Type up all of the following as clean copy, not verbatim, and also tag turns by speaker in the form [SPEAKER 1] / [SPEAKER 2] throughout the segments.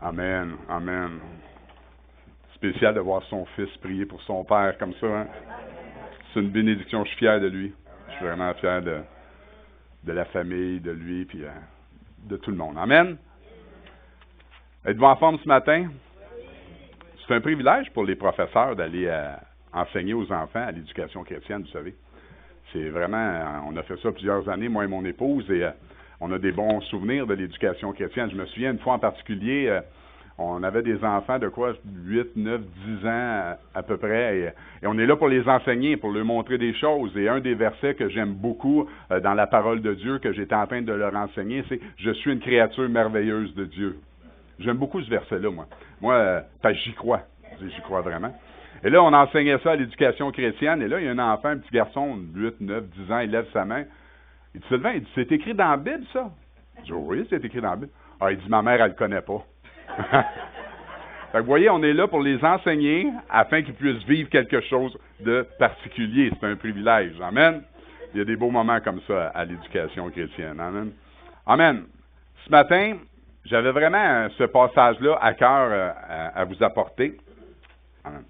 [SPEAKER 1] Amen, amen. Spécial de voir son fils prier pour son père comme ça. Hein? C'est une bénédiction, je suis fier de lui. Je suis vraiment fier de la famille, de lui, puis de tout le monde. Amen. Êtes-vous en forme ce matin? C'est un privilège pour les professeurs d'aller enseigner aux enfants à l'éducation chrétienne, vous savez. C'est vraiment, on a fait ça plusieurs années, moi et mon épouse, et on a des bons souvenirs de l'éducation chrétienne. Je me souviens une fois en particulier, on avait des enfants de 8, 9, 10 ans à peu près, et on est là pour les enseigner, pour leur montrer des choses. Et un des versets que j'aime beaucoup dans la parole de Dieu, que j'étais en train de leur enseigner, c'est « Je suis une créature merveilleuse de Dieu ». J'aime beaucoup ce verset-là, moi. Parce que j'y crois vraiment. Et là, on enseignait ça à l'éducation chrétienne, et là, il y a un enfant, un petit garçon de 8, 9, 10 ans, il lève sa main. Il dit, Sylvain, c'est écrit dans la Bible, ça? Je dis, oui, c'est écrit dans la Bible. Ah, il dit, ma mère, elle le connaît pas. Fait que vous voyez, on est là pour les enseigner afin qu'ils puissent vivre quelque chose de particulier. C'est un privilège. Amen. Il y a des beaux moments comme ça à l'éducation chrétienne. Amen. Amen. Ce matin, j'avais vraiment ce passage-là à cœur à vous apporter. Amen.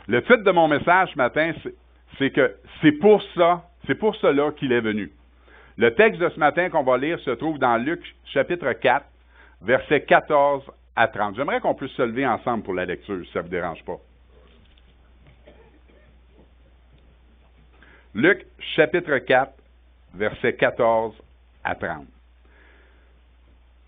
[SPEAKER 1] Le titre de mon message ce matin, c'est que c'est pour cela qu'il est venu. Le texte de ce matin qu'on va lire se trouve dans Luc chapitre 4, versets 14 à 30. J'aimerais qu'on puisse se lever ensemble pour la lecture, si ça ne vous dérange pas. Luc chapitre 4, versets 14 à 30.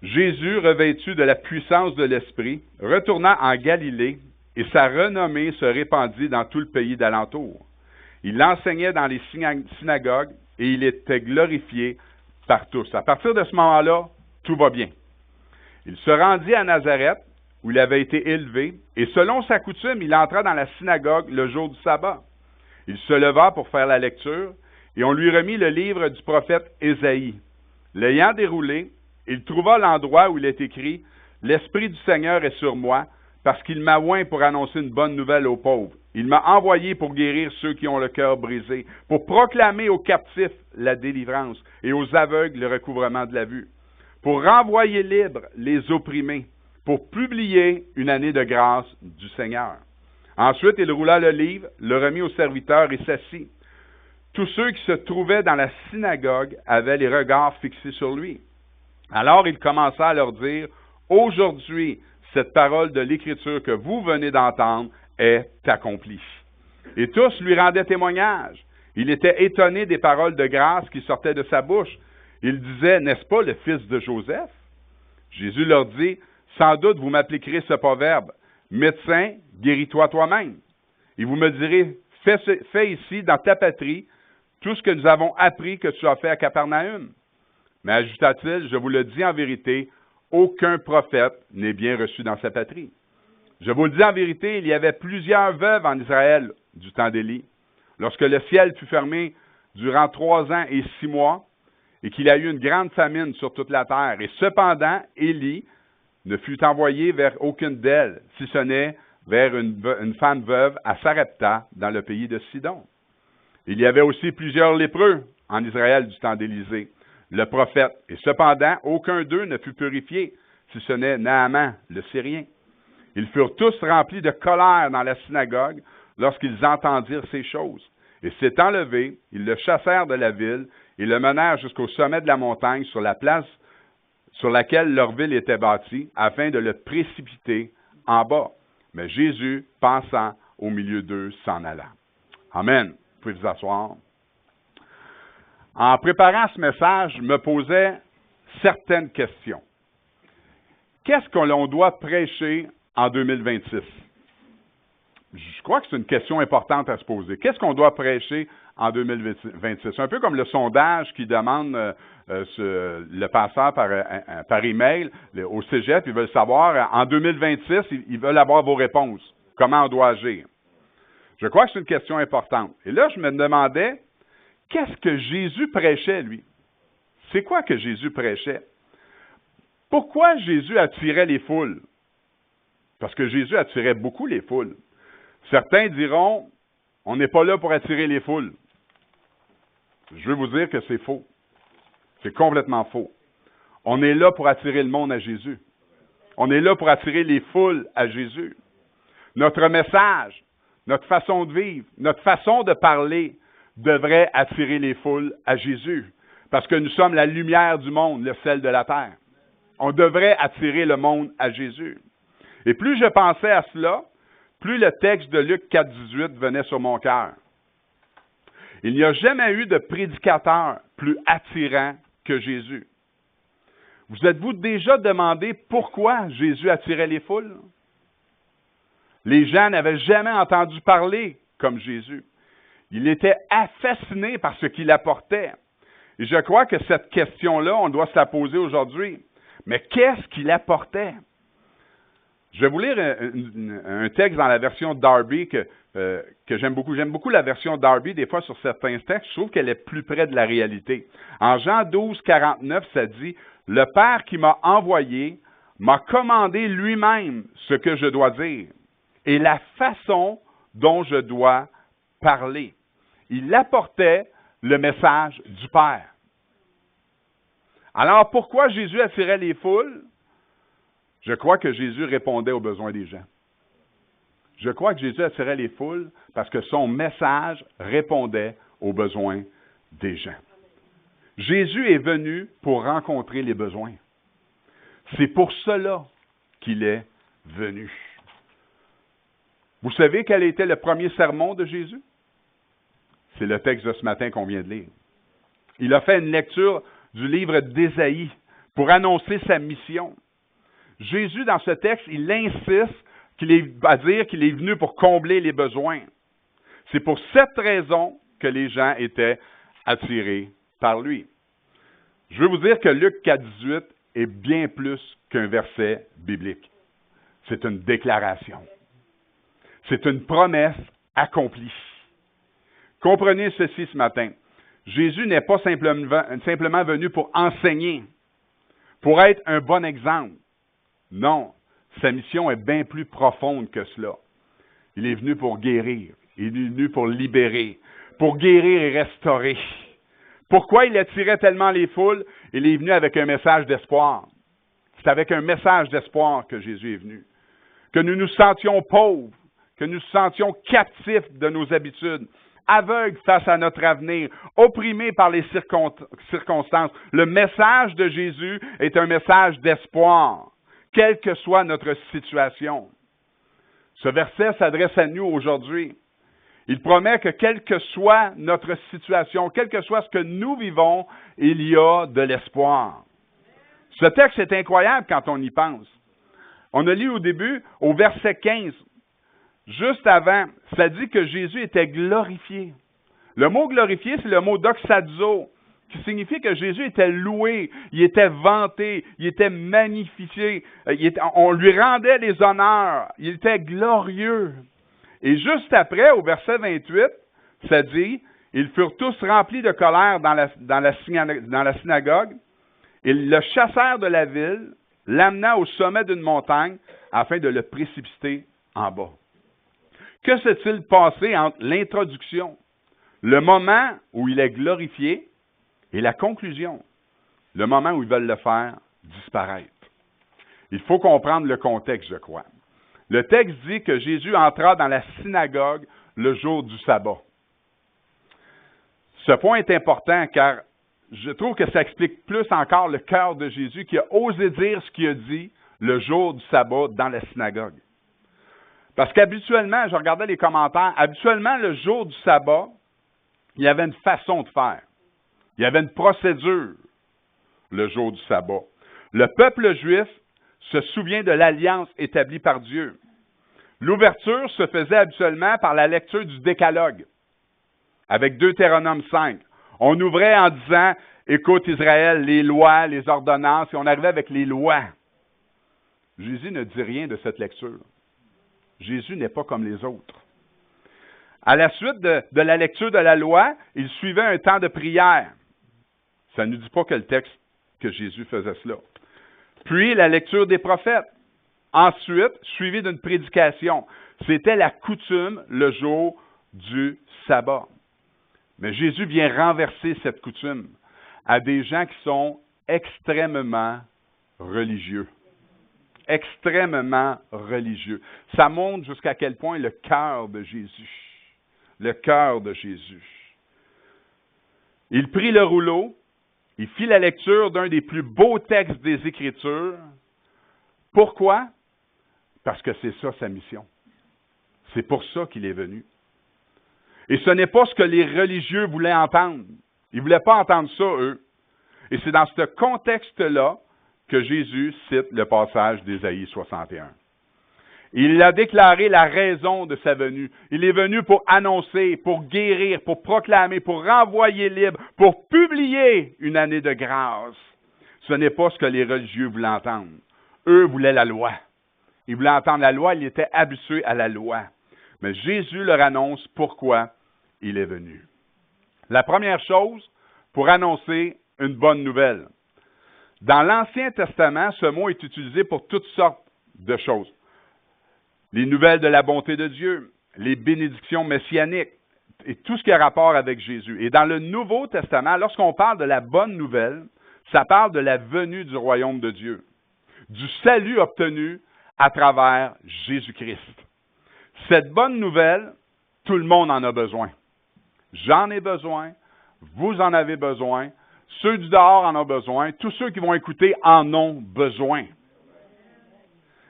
[SPEAKER 1] Jésus, revêtu de la puissance de l'Esprit, retourna en Galilée, et sa renommée se répandit dans tout le pays d'alentour. Il enseignait dans les synagogues, et il était glorifié par tous. À partir de ce moment-là, tout va bien. Il se rendit à Nazareth, où il avait été élevé, et selon sa coutume, il entra dans la synagogue le jour du sabbat. Il se leva pour faire la lecture, et on lui remit le livre du prophète Ésaïe. L'ayant déroulé, il trouva l'endroit où il est écrit « L'Esprit du Seigneur est sur moi, parce qu'il m'a oint pour annoncer une bonne nouvelle aux pauvres. Il m'a envoyé pour guérir ceux qui ont le cœur brisé, pour proclamer aux captifs la délivrance, et aux aveugles le recouvrement de la vue, pour renvoyer libres les opprimés, pour publier une année de grâce du Seigneur. » Ensuite, il roula le livre, le remit au serviteur et s'assit. Tous ceux qui se trouvaient dans la synagogue avaient les regards fixés sur lui. Alors il commença à leur dire, « Aujourd'hui, cette parole de l'Écriture que vous venez d'entendre est accomplie. » Et tous lui rendaient témoignage. Il était étonné des paroles de grâce qui sortaient de sa bouche. Il disait, « N'est-ce pas le fils de Joseph? » Jésus leur dit, « Sans doute vous m'appliquerez ce proverbe, « Médecin, guéris-toi toi-même. » Et vous me direz, « Fais ici, dans ta patrie, tout ce que nous avons appris que tu as fait à Capernaüm. » Mais ajouta-t-il, « Je vous le dis en vérité, aucun prophète n'est bien reçu dans sa patrie. Je vous le dis en vérité, il y avait plusieurs veuves en Israël du temps d'Élie. Lorsque le ciel fut fermé durant 3 ans et 6 mois, et qu'il y a eu une grande famine sur toute la terre. Et cependant, Élie ne fut envoyé vers aucune d'elles, si ce n'est vers une femme veuve à Sarepta, dans le pays de Sidon. Il y avait aussi plusieurs lépreux en Israël du temps d'Élisée, le prophète, et cependant, aucun d'eux ne fut purifié, si ce n'est Naaman, le Syrien. Ils furent tous remplis de colère dans la synagogue lorsqu'ils entendirent ces choses. Et s'étant levés, ils le chassèrent de la ville et le menèrent jusqu'au sommet de la montagne sur la place sur laquelle leur ville était bâtie, afin de le précipiter en bas. Mais Jésus, passant au milieu d'eux, s'en alla. Amen. Vous pouvez vous asseoir. En préparant ce message, je me posais certaines questions. Qu'est-ce que l'on doit prêcher en 2026? Je crois que c'est une question importante à se poser. Qu'est-ce qu'on doit prêcher en 2026? Un peu comme le sondage qui demande le passeur par email au cégep. Ils veulent savoir, en 2026, ils veulent avoir vos réponses. Comment on doit agir? Je crois que c'est une question importante. Et là, je me demandais, qu'est-ce que Jésus prêchait, lui? C'est quoi que Jésus prêchait? Pourquoi Jésus attirait les foules? Parce que Jésus attirait beaucoup les foules. Certains diront, on n'est pas là pour attirer les foules. Je veux vous dire que c'est faux. C'est complètement faux. On est là pour attirer le monde à Jésus. On est là pour attirer les foules à Jésus. Notre message, notre façon de vivre, notre façon de parler devrait attirer les foules à Jésus. Parce que nous sommes la lumière du monde, le sel de la terre. On devrait attirer le monde à Jésus. Et plus je pensais à cela, plus le texte de Luc 4,18 venait sur mon cœur. Il n'y a jamais eu de prédicateur plus attirant que Jésus. Vous êtes-vous déjà demandé pourquoi Jésus attirait les foules? Les gens n'avaient jamais entendu parler comme Jésus. Ils étaient fascinés par ce qu'il apportait. Et je crois que cette question-là, on doit se la poser aujourd'hui. Mais qu'est-ce qu'il apportait? Je vais vous lire un texte dans la version Darby que j'aime beaucoup. J'aime beaucoup la version Darby, des fois sur certains textes. Je trouve qu'elle est plus près de la réalité. En Jean 12, 49, ça dit « Le Père qui m'a envoyé m'a commandé lui-même ce que je dois dire et la façon dont je dois parler. » Il apportait le message du Père. Alors, pourquoi Jésus attirait les foules? Je crois que Jésus répondait aux besoins des gens. Je crois que Jésus attirait les foules parce que son message répondait aux besoins des gens. Jésus est venu pour rencontrer les besoins. C'est pour cela qu'il est venu. Vous savez quel était le premier sermon de Jésus? C'est le texte de ce matin qu'on vient de lire. Il a fait une lecture du livre d'Ésaïe pour annoncer sa mission. Jésus, dans ce texte, il insiste à dire qu'il est venu pour combler les besoins. C'est pour cette raison que les gens étaient attirés par lui. Je veux vous dire que Luc 4,18 est bien plus qu'un verset biblique. C'est une déclaration. C'est une promesse accomplie. Comprenez ceci ce matin. Jésus n'est pas simplement venu pour enseigner, pour être un bon exemple. Non, sa mission est bien plus profonde que cela. Il est venu pour guérir, il est venu pour libérer, pour guérir et restaurer. Pourquoi il attirait tellement les foules? Il est venu avec un message d'espoir. C'est avec un message d'espoir que Jésus est venu. Que nous nous sentions pauvres, que nous nous sentions captifs de nos habitudes, aveugles face à notre avenir, opprimés par les circonstances. Le message de Jésus est un message d'espoir, quelle que soit notre situation. Ce verset s'adresse à nous aujourd'hui. Il promet que quelle que soit notre situation, quel que soit ce que nous vivons, il y a de l'espoir. Ce texte est incroyable quand on y pense. On a lu au début, au verset 15, juste avant, ça dit que Jésus était glorifié. Le mot glorifié, c'est le mot doxazo, qui signifie que Jésus était loué, il était vanté, il était magnifié, on lui rendait les honneurs, il était glorieux. Et juste après, au verset 28, ça dit, ils furent tous remplis de colère dans la synagogue, et le chasseur de la ville l'amena au sommet d'une montagne afin de le précipiter en bas. Que s'est-il passé entre l'introduction, le moment où il est glorifié, et la conclusion, le moment où ils veulent le faire disparaître? Il faut comprendre le contexte, je crois. Le texte dit que Jésus entra dans la synagogue le jour du sabbat. Ce point est important car je trouve que ça explique plus encore le cœur de Jésus qui a osé dire ce qu'il a dit le jour du sabbat dans la synagogue. Parce qu'habituellement, je regardais les commentaires, habituellement, le jour du sabbat, il y avait une façon de faire. Il y avait une procédure le jour du sabbat. Le peuple juif se souvient de l'alliance établie par Dieu. L'ouverture se faisait habituellement par la lecture du Décalogue, avec Deutéronome 5. On ouvrait en disant, écoute Israël, les lois, les ordonnances, et on arrivait avec les lois. Jésus ne dit rien de cette lecture. Jésus n'est pas comme les autres. À la suite de la lecture de la loi, il suivait un temps de prière. Ça ne nous dit pas que le texte que Jésus faisait cela. Puis la lecture des prophètes. Ensuite, suivi d'une prédication. C'était la coutume le jour du sabbat. Mais Jésus vient renverser cette coutume à des gens qui sont extrêmement religieux. extrêmement religieux. Ça montre jusqu'à quel point le cœur de Jésus. Le cœur de Jésus. Il prit le rouleau, il fit la lecture d'un des plus beaux textes des Écritures. Pourquoi? Parce que c'est ça sa mission. C'est pour ça qu'il est venu. Et ce n'est pas ce que les religieux voulaient entendre. Ils ne voulaient pas entendre ça, eux. Et c'est dans ce contexte-là que Jésus cite le passage d'Ésaïe 61. Il a déclaré la raison de sa venue. Il est venu pour annoncer, pour guérir, pour proclamer, pour renvoyer libre, pour publier une année de grâce. Ce n'est pas ce que les religieux voulaient entendre. Eux voulaient la loi. Ils voulaient entendre la loi, ils étaient habitués à la loi. Mais Jésus leur annonce pourquoi il est venu. La première chose, pour annoncer une bonne nouvelle. Dans l'Ancien Testament, ce mot est utilisé pour toutes sortes de choses. Les nouvelles de la bonté de Dieu, les bénédictions messianiques, et tout ce qui a rapport avec Jésus. Et dans le Nouveau Testament, lorsqu'on parle de la bonne nouvelle, ça parle de la venue du royaume de Dieu, du salut obtenu à travers Jésus-Christ. Cette bonne nouvelle, tout le monde en a besoin. J'en ai besoin, vous en avez besoin, ceux du dehors en ont besoin, tous ceux qui vont écouter en ont besoin.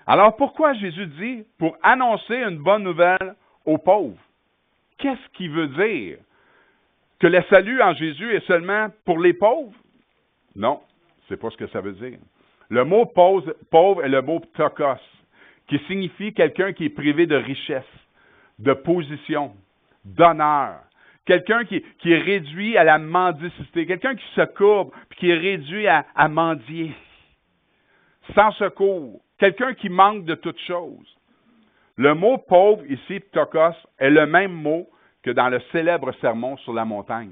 [SPEAKER 1] Alors pourquoi Jésus dit pour annoncer une bonne nouvelle aux pauvres? Qu'est-ce qu'il veut dire? Que le salut en Jésus est seulement pour les pauvres? Non, c'est pas ce que ça veut dire. Le mot pauvre est le mot ptokos, qui signifie quelqu'un qui est privé de richesse, de position, d'honneur. Quelqu'un qui est réduit à la mendicité, quelqu'un qui se courbe, puis qui est réduit à mendier, sans secours, quelqu'un qui manque de toutes choses. Le mot pauvre, ici, ptokos, est le même mot que dans le célèbre sermon sur la montagne.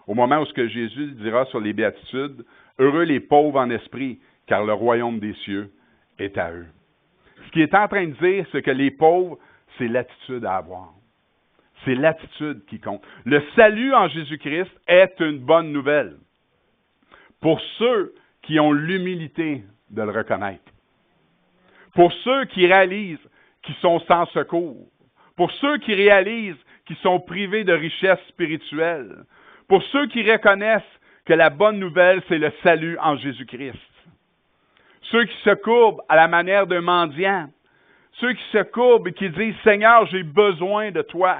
[SPEAKER 1] Au moment où ce que Jésus dira sur les béatitudes, « Heureux les pauvres en esprit, car le royaume des cieux est à eux. » Ce qu'il est en train de dire, c'est que les pauvres, c'est l'attitude à avoir. C'est l'attitude qui compte. Le salut en Jésus-Christ est une bonne nouvelle pour ceux qui ont l'humilité de le reconnaître. Pour ceux qui réalisent qu'ils sont sans secours. Pour ceux qui réalisent qu'ils sont privés de richesses spirituelles. Pour ceux qui reconnaissent que la bonne nouvelle, c'est le salut en Jésus-Christ. Ceux qui se courbent à la manière d'un mendiant. Ceux qui se courbent et qui disent « Seigneur, j'ai besoin de toi. »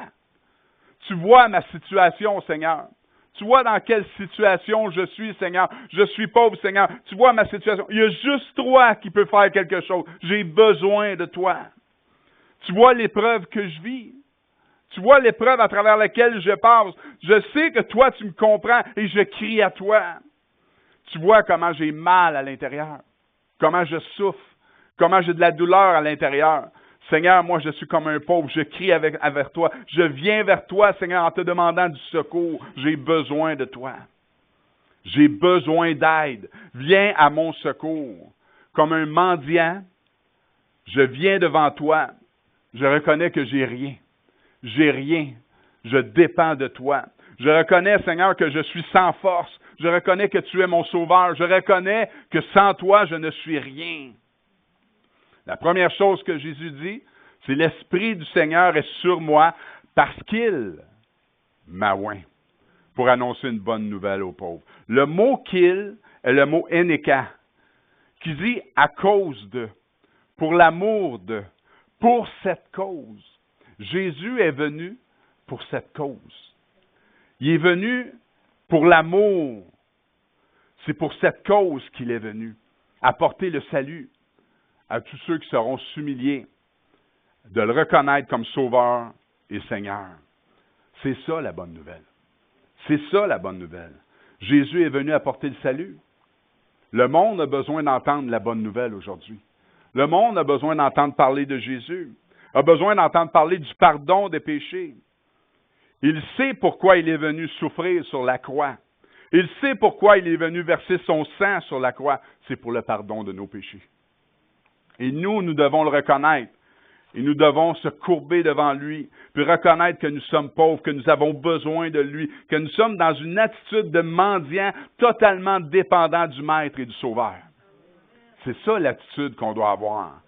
[SPEAKER 1] Tu vois ma situation, Seigneur. Tu vois dans quelle situation je suis, Seigneur. Je suis pauvre, Seigneur. Tu vois ma situation. Il y a juste toi qui peux faire quelque chose. J'ai besoin de toi. Tu vois l'épreuve que je vis. Tu vois l'épreuve à travers laquelle je passe. Je sais que toi, tu me comprends et je crie à toi. Tu vois comment j'ai mal à l'intérieur. Comment je souffre. Comment j'ai de la douleur à l'intérieur. Seigneur, moi, je suis comme un pauvre. Je crie vers toi. Je viens vers toi, Seigneur, en te demandant du secours. J'ai besoin de toi. J'ai besoin d'aide. Viens à mon secours. Comme un mendiant, je viens devant toi. Je reconnais que j'ai rien. J'ai rien. Je dépends de toi. Je reconnais, Seigneur, que je suis sans force. Je reconnais que tu es mon sauveur. Je reconnais que sans toi, je ne suis rien. La première chose que Jésus dit, c'est l'Esprit du Seigneur est sur moi parce qu'il m'a oint pour annoncer une bonne nouvelle aux pauvres. Le mot « qu'il » est le mot « eneka » qui dit « à cause de », pour l'amour de, pour cette cause. Jésus est venu pour cette cause. Il est venu pour l'amour. C'est pour cette cause qu'il est venu, apporter le salut à tous ceux qui seront s'humilier, de le reconnaître comme Sauveur et Seigneur. C'est ça la bonne nouvelle. C'est ça la bonne nouvelle. Jésus est venu apporter le salut. Le monde a besoin d'entendre la bonne nouvelle aujourd'hui. Le monde a besoin d'entendre parler de Jésus, a besoin d'entendre parler du pardon des péchés. Il sait pourquoi il est venu souffrir sur la croix. Il sait pourquoi il est venu verser son sang sur la croix. C'est pour le pardon de nos péchés. Et nous devons le reconnaître. Et nous devons se courber devant lui, puis reconnaître que nous sommes pauvres, que nous avons besoin de lui, que nous sommes dans une attitude de mendiant totalement dépendant du Maître et du Sauveur. C'est ça l'attitude qu'on doit avoir.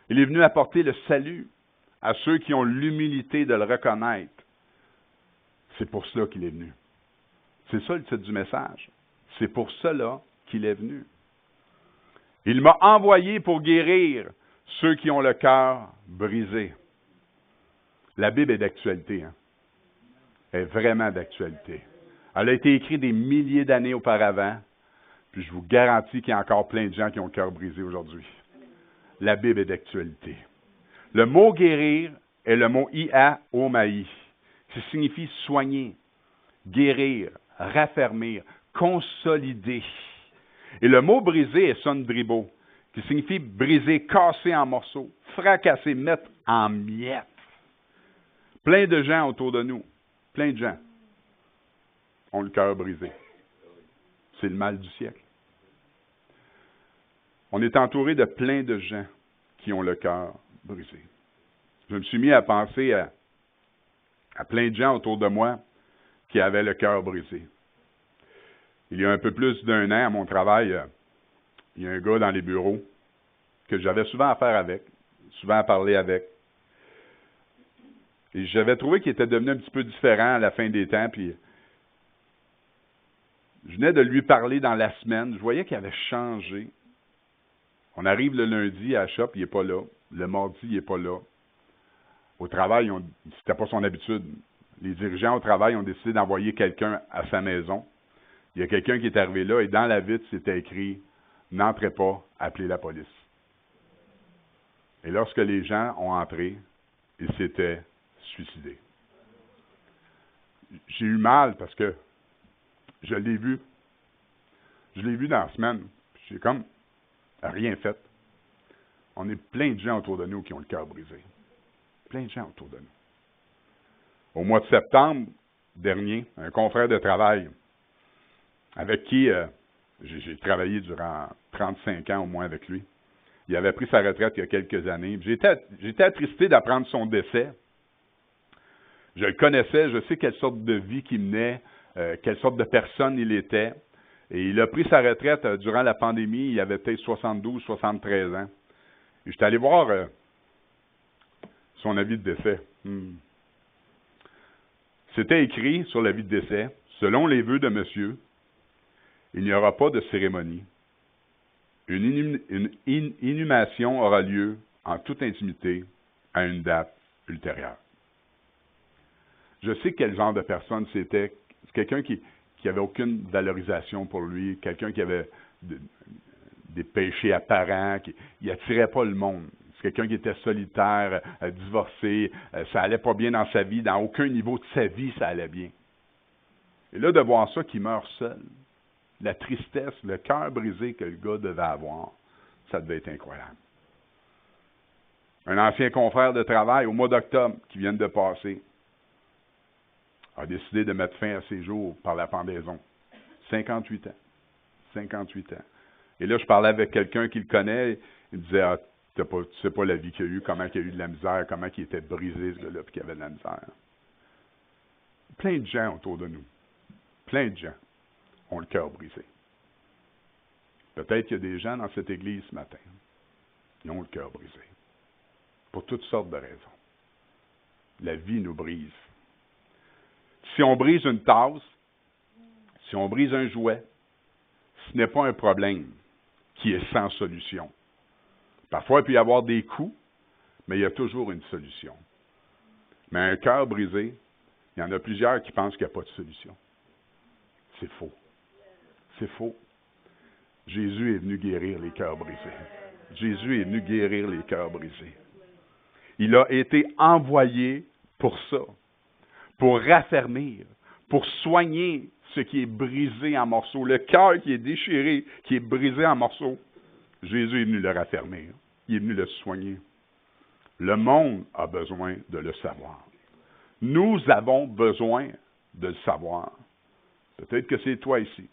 [SPEAKER 1] Il est venu apporter le salut à ceux qui ont l'humilité de le reconnaître. C'est pour cela qu'il est venu. C'est ça le titre du message. C'est pour cela qu'il est venu. Il m'a envoyé pour guérir ceux qui ont le cœur brisé. La Bible est d'actualité. Elle est vraiment d'actualité. Elle a été écrite des milliers d'années auparavant, puis je vous garantis qu'il y a encore plein de gens qui ont le cœur brisé aujourd'hui. La Bible est d'actualité. Le mot guérir est le mot ia-o-maï, qui signifie soigner, guérir, raffermir, consolider. Et le mot briser est sondribo, qui signifie briser, casser en morceaux, fracasser, mettre en miettes. Plein de gens autour de nous, plein de gens ont le cœur brisé. C'est le mal du siècle. On est entouré de plein de gens qui ont le cœur brisé. Je me suis mis à penser à plein de gens autour de moi qui avaient le cœur brisé. Il y a un peu plus d'un an, à mon travail, il y a un gars dans les bureaux que j'avais souvent affaire avec, souvent à parler avec. Et j'avais trouvé qu'il était devenu un petit peu différent à la fin des temps, puis je venais de lui parler dans la semaine. Je voyais qu'il avait changé. On arrive le lundi à la shop, il n'est pas là. Le mardi, il n'est pas là. Au travail, c'était pas son habitude. Les dirigeants au travail ont décidé d'envoyer quelqu'un à sa maison. Il y a quelqu'un qui est arrivé là et dans la vitre, c'était écrit « N'entrez pas, appelez la police ». Et lorsque les gens ont entré, ils s'étaient suicidés. J'ai eu mal parce que je l'ai vu. Je l'ai vu dans la semaine. J'ai comme rien fait. On est plein de gens autour de nous qui ont le cœur brisé. Plein de gens autour de nous. Au mois de septembre dernier, un confrère de travail avec qui j'ai travaillé durant 35 ans au moins avec lui, il avait pris sa retraite il y a quelques années. J'étais attristé d'apprendre son décès. Je le connaissais, je sais quelle sorte de vie qu'il menait, quelle sorte de personne il était. Et il a pris sa retraite durant la pandémie, il avait peut-être 72, 73 ans. Et j'étais allé voir son avis de décès. C'était écrit sur l'avis de décès, selon les vœux de monsieur, il n'y aura pas de cérémonie. Une inhumation aura lieu en toute intimité à une date ultérieure. Je sais quel genre de personne c'était. C'est quelqu'un qui avait aucune valorisation pour lui, quelqu'un qui avait des péchés apparents, qui n'attirait pas le monde. C'est quelqu'un qui était solitaire, divorcé, ça allait pas bien dans sa vie, dans aucun niveau de sa vie, ça allait bien. Et là, de voir ça, qu'il meurt seul, la tristesse, le cœur brisé que le gars devait avoir, ça devait être incroyable. Un ancien confrère de travail, au mois d'octobre, qui vient de passer, a décidé de mettre fin à ses jours par la pendaison. 58 ans. 58 ans. Et là, je parlais avec quelqu'un qui le connaît, il disait, ah, tu sais pas la vie qu'il a eue, comment il a eu de la misère, comment il était brisé, ce gars-là, puis qu'il avait de la misère. Plein de gens autour de nous. Plein de gens ont le cœur brisé. Peut-être qu'il y a des gens dans cette église ce matin qui ont le cœur brisé. Pour toutes sortes de raisons. La vie nous brise. Si on brise une tasse, si on brise un jouet, ce n'est pas un problème qui est sans solution. Parfois, il peut y avoir des coups, mais il y a toujours une solution. Mais un cœur brisé, il y en a plusieurs qui pensent qu'il n'y a pas de solution. C'est faux. C'est faux. Jésus est venu guérir les cœurs brisés. Jésus est venu guérir les cœurs brisés. Il a été envoyé pour ça, pour raffermir, pour soigner ce qui est brisé en morceaux, le cœur qui est déchiré, qui est brisé en morceaux. Jésus est venu le raffermir. Il est venu le soigner. Le monde a besoin de le savoir. Nous avons besoin de le savoir. Peut-être que c'est toi ici.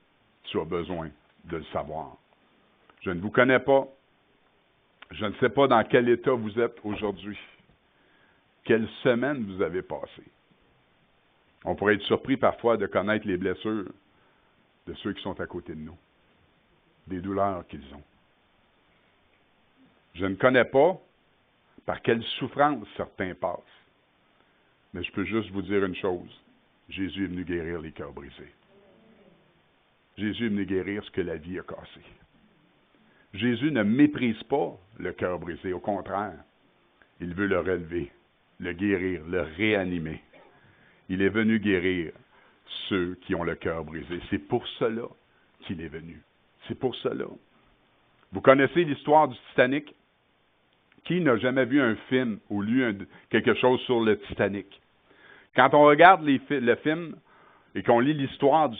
[SPEAKER 1] Tu as besoin de le savoir. Je ne vous connais pas. Je ne sais pas dans quel état vous êtes aujourd'hui. Quelle semaine vous avez passée. On pourrait être surpris parfois de connaître les blessures de ceux qui sont à côté de nous. Des douleurs qu'ils ont. Je ne connais pas par quelle souffrance certains passent. Mais je peux juste vous dire une chose. Jésus est venu guérir les cœurs brisés. Jésus est venu guérir ce que la vie a cassé. Jésus ne méprise pas le cœur brisé. Au contraire, il veut le relever, le guérir, le réanimer. Il est venu guérir ceux qui ont le cœur brisé. C'est pour cela qu'il est venu. C'est pour cela. Vous connaissez l'histoire du Titanic? Qui n'a jamais vu un film ou lu quelque chose sur le Titanic? Quand on regarde le film et qu'on lit l'histoire du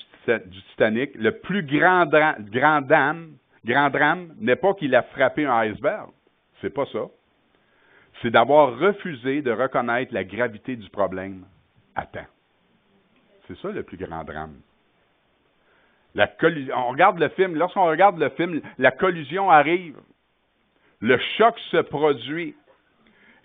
[SPEAKER 1] Titanic, le plus grand drame n'est pas qu'il a frappé un iceberg. C'est pas ça. C'est d'avoir refusé de reconnaître la gravité du problème à temps. C'est ça le plus grand drame. On regarde le film, lorsqu'on regarde le film, la collision arrive. Le choc se produit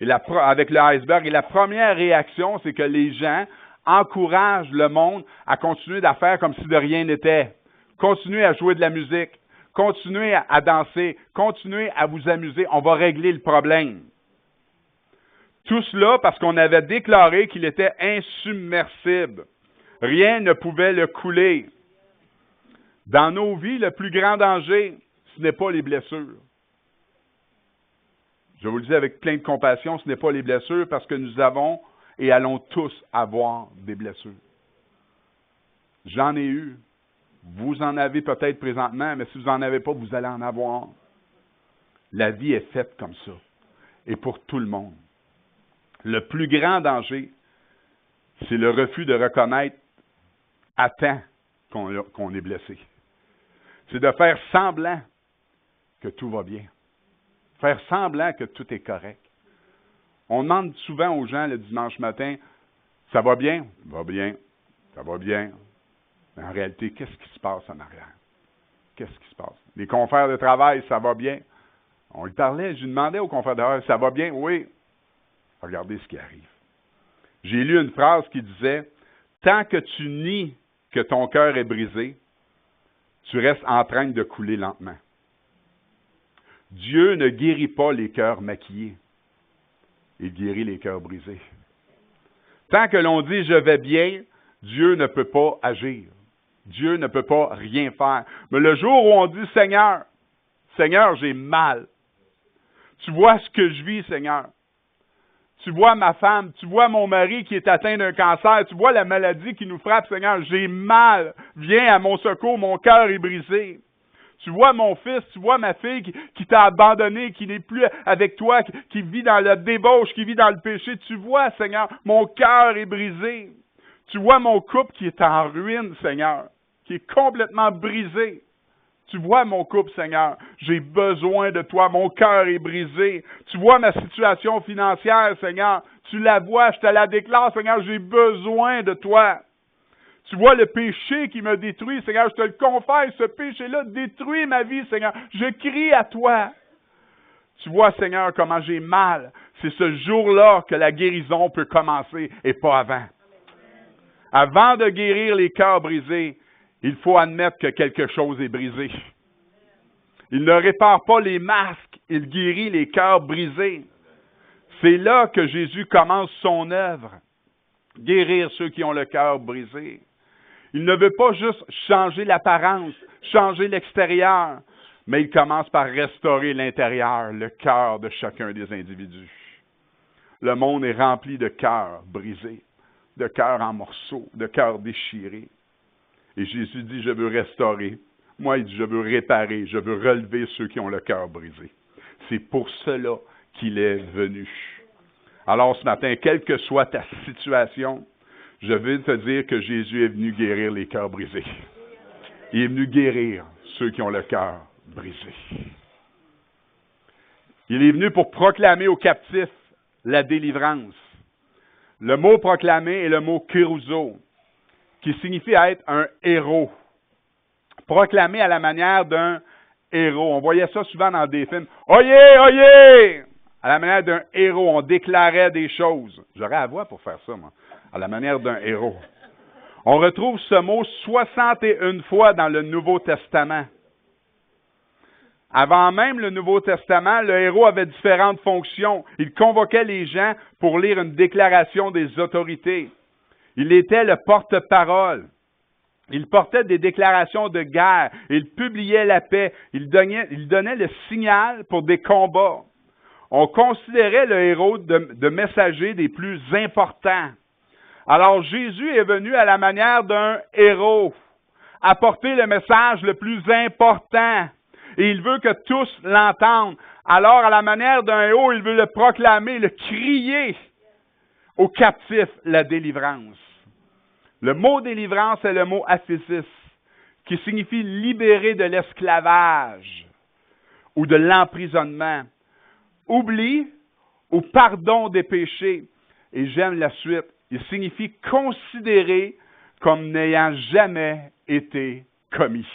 [SPEAKER 1] avec le iceberg. Et la première réaction, c'est que les gens encouragent le monde à continuer à faire comme si de rien n'était. Continuez à jouer de la musique. Continuez à danser. Continuez à vous amuser. On va régler le problème. Tout cela parce qu'on avait déclaré qu'il était insubmersible. Rien ne pouvait le couler. Dans nos vies, le plus grand danger, ce n'est pas les blessures. Je vous le dis avec plein de compassion, ce n'est pas les blessures parce que nous avons et allons tous avoir des blessures. J'en ai eu. Vous en avez peut-être présentement, mais si vous n'en avez pas, vous allez en avoir. La vie est faite comme ça. Et pour tout le monde. Le plus grand danger, c'est le refus de reconnaître à temps qu'on est blessé. C'est de faire semblant que tout va bien. Faire semblant que tout est correct. On demande souvent aux gens le dimanche matin, « Ça va bien? » « Va bien. Ça va bien. » Mais en réalité, qu'est-ce qui se passe en arrière? Qu'est-ce qui se passe? Les confrères de travail, ça va bien? On lui parlait, je lui demandais aux confrères de travail, « Ça va bien? » « Oui. » Regardez ce qui arrive. J'ai lu une phrase qui disait, « Tant que tu nies que ton cœur est brisé, tu restes en train de couler lentement. » Dieu ne guérit pas les cœurs maquillés. Il guérit les cœurs brisés. Tant que l'on dit « je vais bien », Dieu ne peut pas agir. Dieu ne peut pas rien faire. Mais le jour où on dit « Seigneur, Seigneur, j'ai mal. Tu vois ce que je vis, Seigneur. Tu vois ma femme, tu vois mon mari qui est atteint d'un cancer, tu vois la maladie qui nous frappe, Seigneur, j'ai mal. Viens à mon secours, mon cœur est brisé. Tu vois mon fils, tu vois ma fille qui t'a abandonné, qui n'est plus avec toi, qui vit dans la débauche, qui vit dans le péché. Tu vois, Seigneur, mon cœur est brisé. Tu vois mon couple qui est en ruine, Seigneur, qui est complètement brisé. Tu vois mon couple, Seigneur, j'ai besoin de toi, mon cœur est brisé. Tu vois ma situation financière, Seigneur, tu la vois, je te la déclare, Seigneur, j'ai besoin de toi. Tu vois le péché qui me détruit, Seigneur, je te le confesse, ce péché-là détruit ma vie, Seigneur. Je crie à toi. Tu vois, Seigneur, comment j'ai mal. C'est ce jour-là que la guérison peut commencer et pas avant. Avant de guérir les cœurs brisés, il faut admettre que quelque chose est brisé. Il ne répare pas les masques, il guérit les cœurs brisés. C'est là que Jésus commence son œuvre. Guérir ceux qui ont le cœur brisé. Il ne veut pas juste changer l'apparence, changer l'extérieur, mais il commence par restaurer l'intérieur, le cœur de chacun des individus. Le monde est rempli de cœurs brisés, de cœurs en morceaux, de cœurs déchirés. Et Jésus dit, je veux restaurer. Moi, il dit, je veux réparer, je veux relever ceux qui ont le cœur brisé. C'est pour cela qu'il est venu. Alors ce matin, quelle que soit ta situation, je veux te dire que Jésus est venu guérir les cœurs brisés. Il est venu guérir ceux qui ont le cœur brisé. Il est venu pour proclamer aux captifs la délivrance. Le mot proclamer est le mot kérouzo, qui signifie être un héros. Proclamer à la manière d'un héros. On voyait ça souvent dans des films. Oyez, oyez! À la manière d'un héros, on déclarait des choses. J'aurais la voix pour faire ça, moi. À la manière d'un héros. On retrouve ce mot 61 fois dans le Nouveau Testament. Avant même le Nouveau Testament, le héros avait différentes fonctions. Il convoquait les gens pour lire une déclaration des autorités. Il était le porte-parole. Il portait des déclarations de guerre. Il publiait la paix. Il donnait le signal pour des combats. On considérait le héros de messager des plus importants. Alors Jésus est venu à la manière d'un héros, apporter le message le plus important. Et il veut que tous l'entendent. Alors, à la manière d'un héros, il veut le proclamer, le crier aux captifs, la délivrance. Le mot délivrance est le mot aphésis, qui signifie libérer de l'esclavage ou de l'emprisonnement, oubli ou pardon des péchés. Et j'aime la suite. Il signifie considérer comme n'ayant jamais été commis.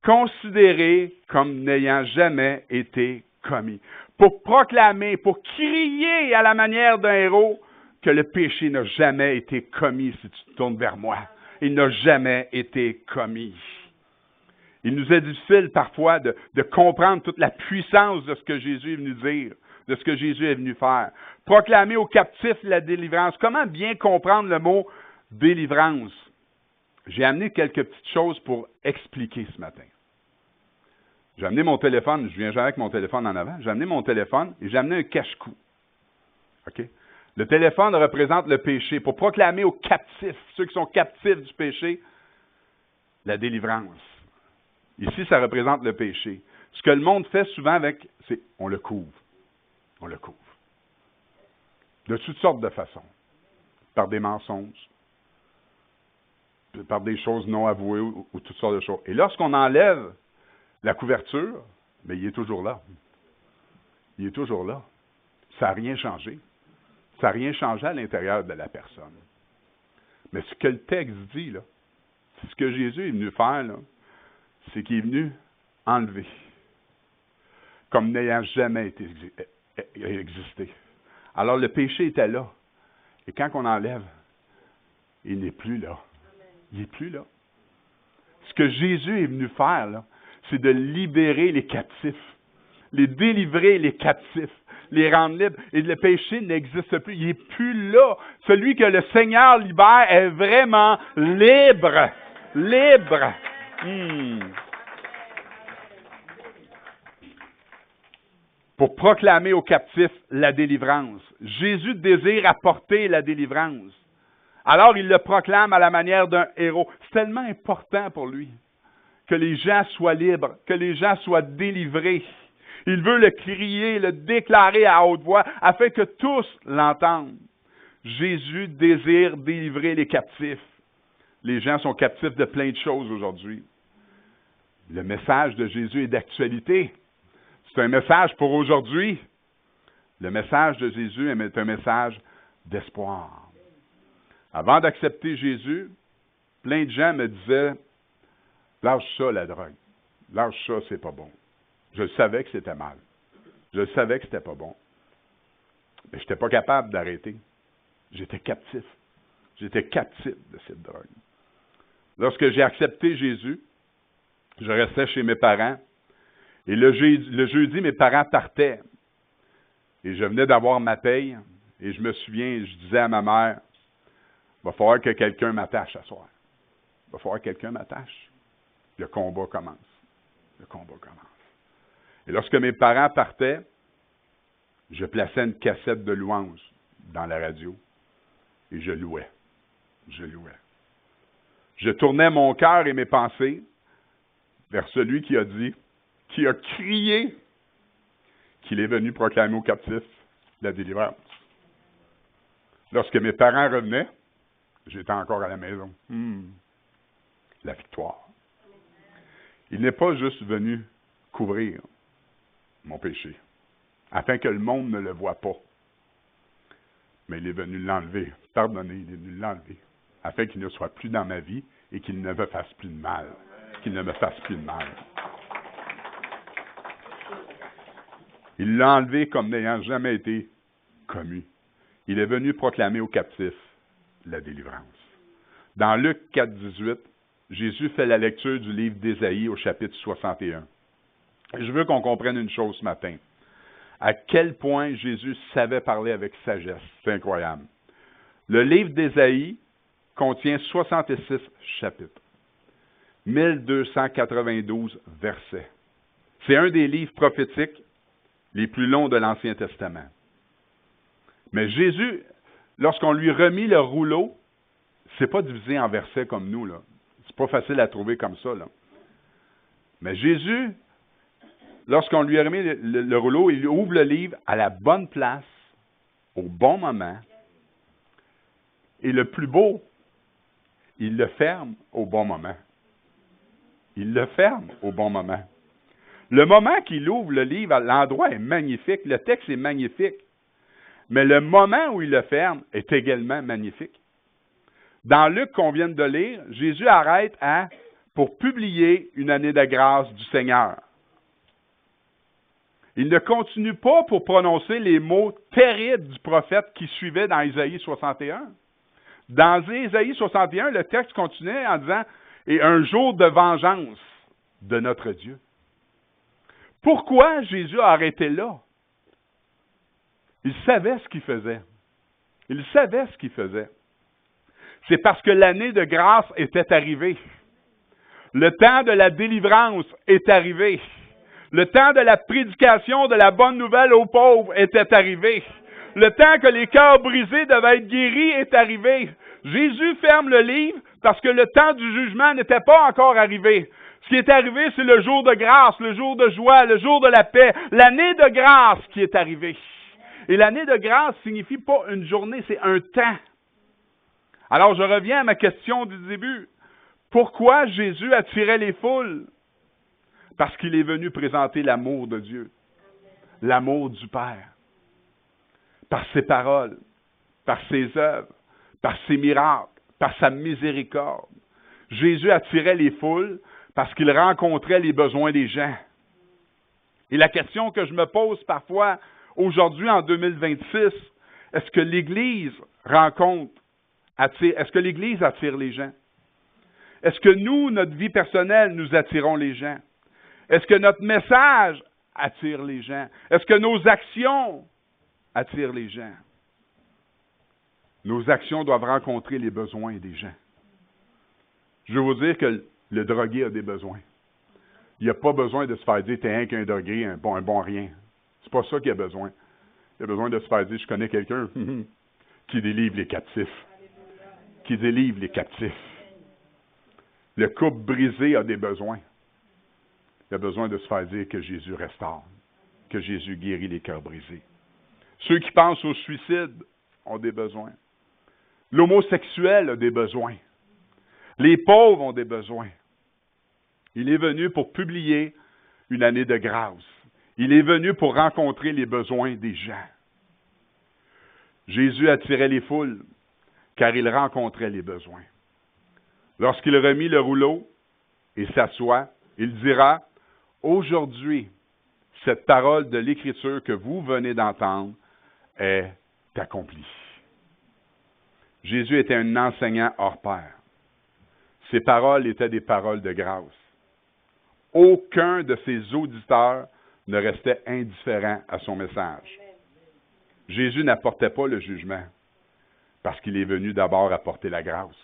[SPEAKER 1] Considéré comme n'ayant jamais été commis. Pour proclamer, pour crier à la manière d'un héros que le péché n'a jamais été commis si tu te tournes vers moi. Il n'a jamais été commis. Il nous est difficile parfois de comprendre toute la puissance de ce que Jésus est venu dire, de ce que Jésus est venu faire. Proclamer aux captifs la délivrance. Comment bien comprendre le mot délivrance? J'ai amené quelques petites choses pour expliquer ce matin. J'ai amené mon téléphone, je viens jamais avec mon téléphone en avant, j'ai amené mon téléphone et j'ai amené un cache-cou. OK? Le téléphone représente le péché. Pour proclamer aux captifs, ceux qui sont captifs du péché, la délivrance. Ici, ça représente le péché. Ce que le monde fait souvent avec, c'est on le couvre. On le couvre. De toutes sortes de façons. Par des mensonges, par des choses non avouées ou toutes sortes de choses. Et lorsqu'on enlève la couverture, mais il est toujours là. Il est toujours là. Ça n'a rien changé. Ça n'a rien changé à l'intérieur de la personne. Mais ce que le texte dit, là, ce que Jésus est venu faire, là, c'est qu'il est venu enlever, comme n'ayant jamais existé. Alors le péché était là. Et quand on enlève, il n'est plus là. Il n'est plus là. Ce que Jésus est venu faire, là, c'est de libérer les captifs, les délivrer les captifs, les rendre libres. Et le péché n'existe plus. Il n'est plus là. Celui que le Seigneur libère est vraiment libre. Libre. Pour proclamer aux captifs la délivrance. Jésus désire apporter la délivrance. Alors il le proclame à la manière d'un héros. C'est tellement important pour lui que les gens soient libres, que les gens soient délivrés. Il veut le crier, le déclarer à haute voix, afin que tous l'entendent. Jésus désire délivrer les captifs. Les gens sont captifs de plein de choses aujourd'hui. Le message de Jésus est d'actualité. C'est un message pour aujourd'hui. Le message de Jésus est un message d'espoir. Avant d'accepter Jésus, plein de gens me disaient « Lâche ça, la drogue. Lâche ça, c'est pas bon. » Je savais que c'était mal. Je savais que c'était pas bon. Mais je n'étais pas capable d'arrêter. J'étais captif. J'étais captif de cette drogue. Lorsque j'ai accepté Jésus, je restais chez mes parents. Et le jeudi, mes parents partaient. Et je venais d'avoir ma paye. Et je me souviens, je disais à ma mère, « Il va falloir que quelqu'un m'attache ce soir. Il va falloir que quelqu'un m'attache. » Le combat commence. Le combat commence. Et lorsque mes parents partaient, je plaçais une cassette de louange dans la radio. Et je louais. Je louais. Je tournais mon cœur et mes pensées vers celui qui a dit, qui a crié qu'il est venu proclamer aux captifs la délivrance. Lorsque mes parents revenaient, j'étais encore à la maison. La victoire. Il n'est pas juste venu couvrir mon péché, afin que le monde ne le voie pas. Mais il est venu l'enlever, pardonner, il est venu l'enlever, afin qu'il ne soit plus dans ma vie et qu'il ne me fasse plus de mal. Qu'il ne me fasse plus de mal. Il l'a enlevé comme n'ayant jamais été commis. Il est venu proclamer aux captifs la délivrance. Dans Luc 4, 18, Jésus fait la lecture du livre d'Ésaïe au chapitre 61. Et je veux qu'on comprenne une chose ce matin. À quel point Jésus savait parler avec sagesse. C'est incroyable. Le livre d'Ésaïe contient 66 chapitres, 1292 versets. C'est un des livres prophétiques les plus longs de l'Ancien Testament. Mais Jésus, lorsqu'on lui remit le rouleau, c'est pas divisé en versets comme nous, là. C'est pas facile à trouver comme ça, là. Mais Jésus, lorsqu'on lui a remis le rouleau, il ouvre le livre à la bonne place, au bon moment. Et le plus beau, il le ferme au bon moment. Il le ferme au bon moment. Le moment qu'il ouvre le livre, l'endroit est magnifique, le texte est magnifique. Mais le moment où il le ferme est également magnifique. Dans Luc qu'on vient de lire, Jésus arrête pour publier une année de grâce du Seigneur. Il ne continue pas pour prononcer les mots terribles du prophète qui suivait dans Ésaïe 61. Dans Ésaïe 61, le texte continuait en disant « Et un jour de vengeance de notre Dieu ». Pourquoi Jésus a arrêté là? Il savait ce qu'il faisait. Il savait ce qu'il faisait. C'est parce que l'année de grâce était arrivée. Le temps de la délivrance est arrivé. Le temps de la prédication de la bonne nouvelle aux pauvres était arrivé. Le temps que les cœurs brisés devaient être guéris est arrivé. Jésus ferme le livre parce que le temps du jugement n'était pas encore arrivé. Ce qui est arrivé, c'est le jour de grâce, le jour de joie, le jour de la paix, l'année de grâce qui est arrivée. Et l'année de grâce signifie pas une journée, c'est un temps. Alors, je reviens à ma question du début. Pourquoi Jésus attirait les foules? Parce qu'il est venu présenter l'amour de Dieu, l'amour du Père, par ses paroles, par ses œuvres, par ses miracles, par sa miséricorde. Jésus attirait les foules parce qu'il rencontrait les besoins des gens. Et la question que je me pose parfois aujourd'hui, en 2026, est-ce que l'Église est-ce que l'Église attire les gens? Est-ce que nous, notre vie personnelle, nous attirons les gens? Est-ce que notre message attire les gens? Est-ce que nos actions attirent les gens? Nos actions doivent rencontrer les besoins des gens. Je veux vous dire que le drogué a des besoins. Il n'a pas besoin de se faire dire « t'es rien qu'un drogué, un bon rien ». C'est pas ça qu'il a besoin. Il a besoin de se faire dire « je connais quelqu'un qui délivre les captifs ». Qui délivre les captifs. Le couple brisé a des besoins. Il a besoin de se faire dire que Jésus restaure, que Jésus guérit les cœurs brisés. Ceux qui pensent au suicide ont des besoins. L'homosexuel a des besoins. Les pauvres ont des besoins. Il est venu pour publier une année de grâce. Il est venu pour rencontrer les besoins des gens. Jésus attirait les foules, car il rencontrait les besoins. Lorsqu'il remit le rouleau et s'assoit, il dira, « Aujourd'hui, cette parole de l'Écriture que vous venez d'entendre est accomplie. » Jésus était un enseignant hors pair. Ses paroles étaient des paroles de grâce. Aucun de ses auditeurs ne restait indifférent à son message. Jésus n'apportait pas le jugement, parce qu'il est venu d'abord apporter la grâce.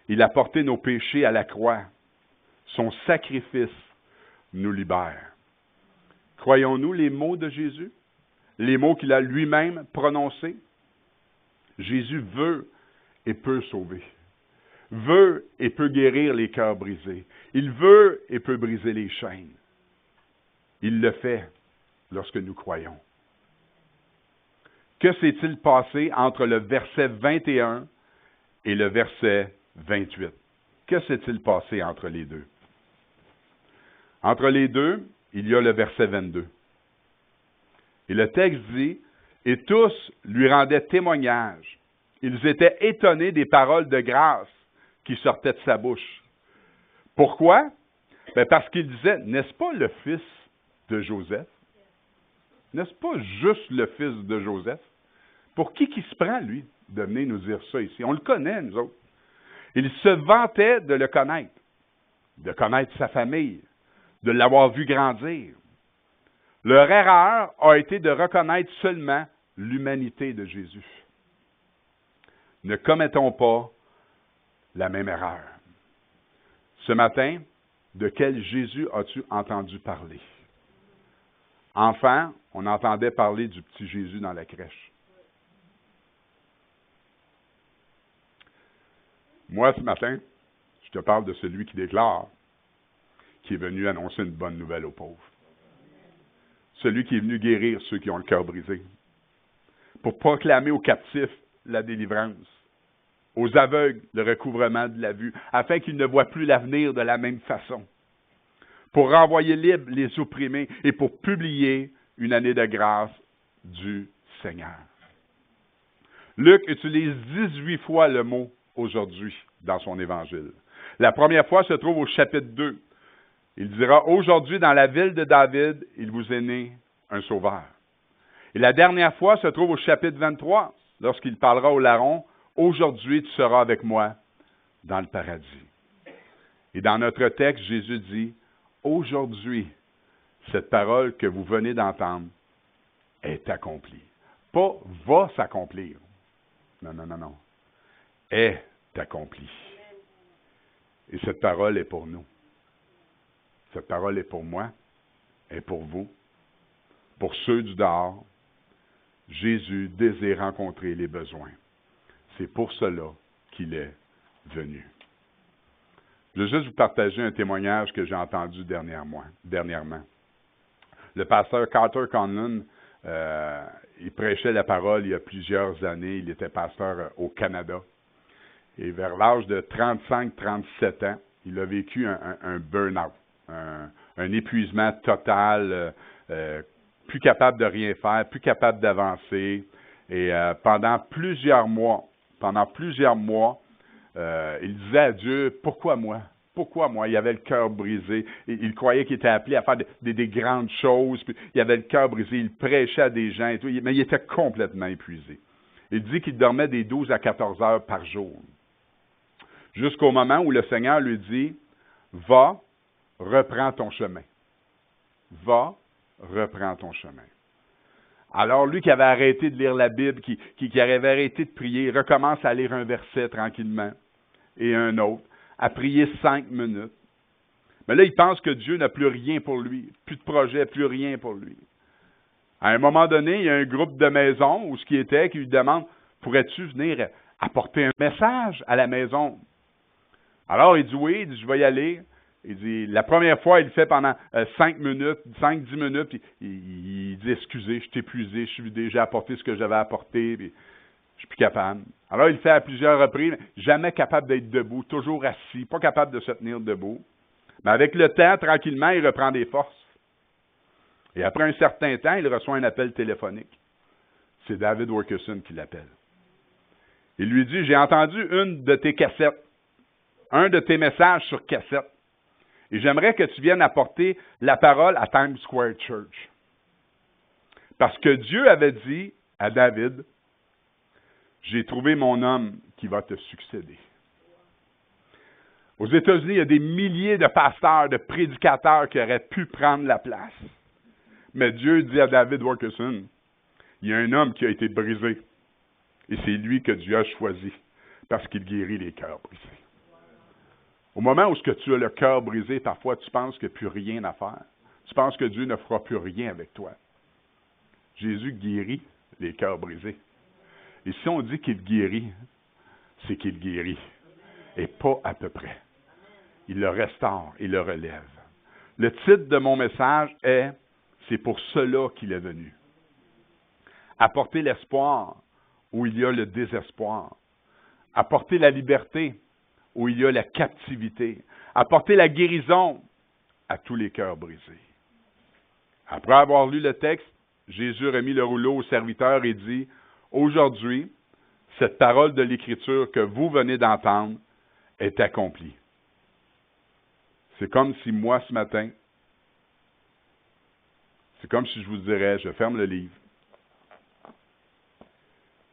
[SPEAKER 1] Il a porté nos péchés à la croix. Son sacrifice nous libère. Croyons-nous les mots de Jésus? Les mots qu'il a lui-même prononcés? Jésus veut et peut sauver. Veut et peut guérir les cœurs brisés. Il veut et peut briser les chaînes. Il le fait lorsque nous croyons. Que s'est-il passé entre le verset 21 et le verset 28? Que s'est-il passé entre les deux? Entre les deux, il y a le verset 22. Et le texte dit, « Et tous lui rendaient témoignage. Ils étaient étonnés des paroles de grâce qui sortaient de sa bouche. » Pourquoi? Parce qu'il disait, « N'est-ce pas le fils de Joseph? » N'est-ce pas juste le fils de Joseph? Pour qui se prend, lui, de venir nous dire ça ici? On le connaît, nous autres. Ils se vantaient de le connaître, de connaître sa famille, de l'avoir vu grandir. Leur erreur a été de reconnaître seulement l'humanité de Jésus. Ne commettons pas la même erreur. Ce matin, de quel Jésus as-tu entendu parler? Enfant, on entendait parler du petit Jésus dans la crèche. Moi, ce matin, je te parle de celui qui déclare, qui est venu annoncer une bonne nouvelle aux pauvres. Celui qui est venu guérir ceux qui ont le cœur brisé, pour proclamer aux captifs la délivrance, aux aveugles le recouvrement de la vue, afin qu'ils ne voient plus l'avenir de la même façon, pour renvoyer libres les opprimés et pour publier une année de grâce du Seigneur. Luc utilise 18 fois le mot « aujourd'hui » dans son évangile. La première fois se trouve au chapitre 2. Il dira « Aujourd'hui, dans la ville de David, il vous est né un sauveur ». Et la dernière fois se trouve au chapitre 23, lorsqu'il parlera au larron « Aujourd'hui, tu seras avec moi dans le paradis ». Et dans notre texte, Jésus dit « Aujourd'hui, cette parole que vous venez d'entendre est accomplie. » Pas « va s'accomplir ». Non, non, non, non. Est accomplie. Et cette parole est pour nous. Cette parole est pour moi, est pour vous, pour ceux du dehors. Jésus désire rencontrer les besoins. C'est pour cela qu'il est venu. Je veux juste vous partager un témoignage que j'ai entendu dernièrement. Le pasteur Carter Conlon, il prêchait la parole il y a plusieurs années. Il était pasteur au Canada. Et vers l'âge de 35-37 ans, il a vécu un burn-out, un épuisement total, plus capable de rien faire, plus capable d'avancer. Et pendant plusieurs mois, il disait à Dieu, « Pourquoi moi? Pourquoi moi? » Il avait le cœur brisé. Il croyait qu'il était appelé à faire des grandes choses. Puis il avait le cœur brisé. Il prêchait à des gens et tout, mais il était complètement épuisé. Il dit qu'il dormait des 12 à 14 heures par jour. Jusqu'au moment où le Seigneur lui dit, « Va, reprends ton chemin. Va, reprends ton chemin. » Alors, lui qui avait arrêté de lire la Bible, qui avait arrêté de prier, il recommence à lire un verset tranquillement et un autre, à prier 5 minutes. Mais là, il pense que Dieu n'a plus rien pour lui, plus de projet, plus rien pour lui. À un moment donné, il y a un groupe de maison où ce qui était, qui lui demande, « Pourrais-tu venir apporter un message à la maison? » Alors, il dit, « Oui, il dit, je vais y aller. » Il dit, la première fois, il le fait pendant 5 minutes, 5-10 minutes, puis il dit, « Excusez, je suis épuisé, je suis vidé, j'ai apporté ce que j'avais apporté, puis je suis plus capable. » Alors, il le fait à plusieurs reprises, jamais capable d'être debout, toujours assis, pas capable de se tenir debout. Mais avec le temps, tranquillement, il reprend des forces. Et après un certain temps, il reçoit un appel téléphonique. C'est David Wilkerson qui l'appelle. Il lui dit, « J'ai entendu une de tes cassettes, un de tes messages sur cassette. Et j'aimerais que tu viennes apporter la parole à Times Square Church. Parce que Dieu avait dit à David, j'ai trouvé mon homme qui va te succéder. » Aux États-Unis, il y a des milliers de pasteurs, de prédicateurs qui auraient pu prendre la place. Mais Dieu dit à David Wilkerson, il y a un homme qui a été brisé. Et c'est lui que Dieu a choisi parce qu'il guérit les cœurs brisés. Au moment où tu as le cœur brisé, parfois tu penses qu'il n'y a plus rien à faire. Tu penses que Dieu ne fera plus rien avec toi. Jésus guérit les cœurs brisés. Et si on dit qu'il guérit, c'est qu'il guérit. Et pas à peu près. Il le restaure, il le relève. Le titre de mon message est « C'est pour cela qu'il est venu ». Apporter l'espoir où il y a le désespoir. Apporter la liberté où il y a la captivité. Apporter la guérison à tous les cœurs brisés. Après avoir lu le texte, Jésus remet le rouleau au serviteur et dit, « Aujourd'hui, cette parole de l'Écriture que vous venez d'entendre est accomplie. » C'est comme si moi, ce matin, c'est comme si je vous dirais, je ferme le livre,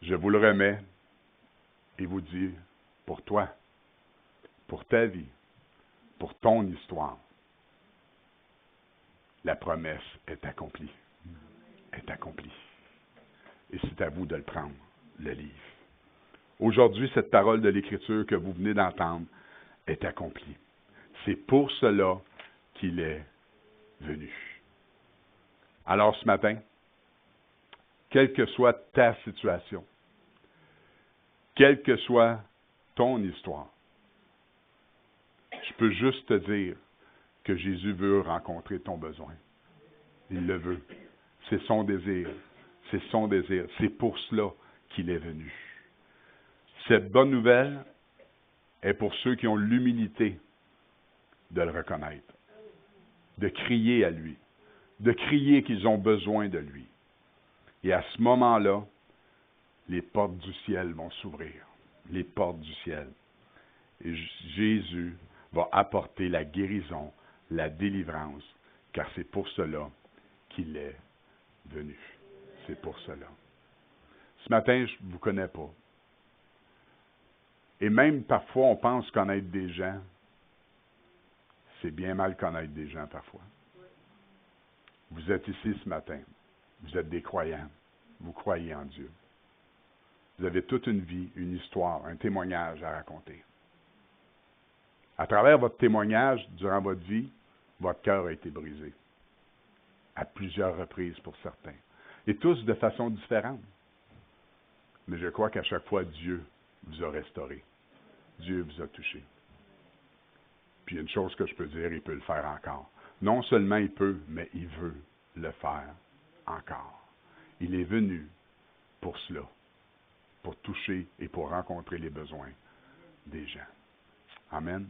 [SPEAKER 1] je vous le remets et vous dis, pour toi, pour ta vie, pour ton histoire. La promesse est accomplie. Est accomplie. Et c'est à vous de le prendre, le livre. Aujourd'hui, cette parole de l'Écriture que vous venez d'entendre est accomplie. C'est pour cela qu'il est venu. Alors ce matin, quelle que soit ta situation, quelle que soit ton histoire, je peux juste te dire que Jésus veut rencontrer ton besoin. Il le veut. C'est son désir. C'est son désir. C'est pour cela qu'il est venu. Cette bonne nouvelle est pour ceux qui ont l'humilité de le reconnaître, de crier à lui, de crier qu'ils ont besoin de lui. Et à ce moment-là, les portes du ciel vont s'ouvrir. Les portes du ciel. Et Jésus va apporter la guérison, la délivrance, car c'est pour cela qu'il est venu. C'est pour cela. Ce matin, je ne vous connais pas. Et même parfois, on pense connaître des gens. C'est bien mal connaître des gens parfois. Vous êtes ici ce matin. Vous êtes des croyants. Vous croyez en Dieu. Vous avez toute une vie, une histoire, un témoignage à raconter. À travers votre témoignage, durant votre vie, votre cœur a été brisé. À plusieurs reprises pour certains. Et tous de façon différente. Mais je crois qu'à chaque fois, Dieu vous a restauré. Dieu vous a touché. Puis une chose que je peux dire, il peut le faire encore. Non seulement il peut, mais il veut le faire encore. Il est venu pour cela, pour toucher et pour rencontrer les besoins des gens. Amen.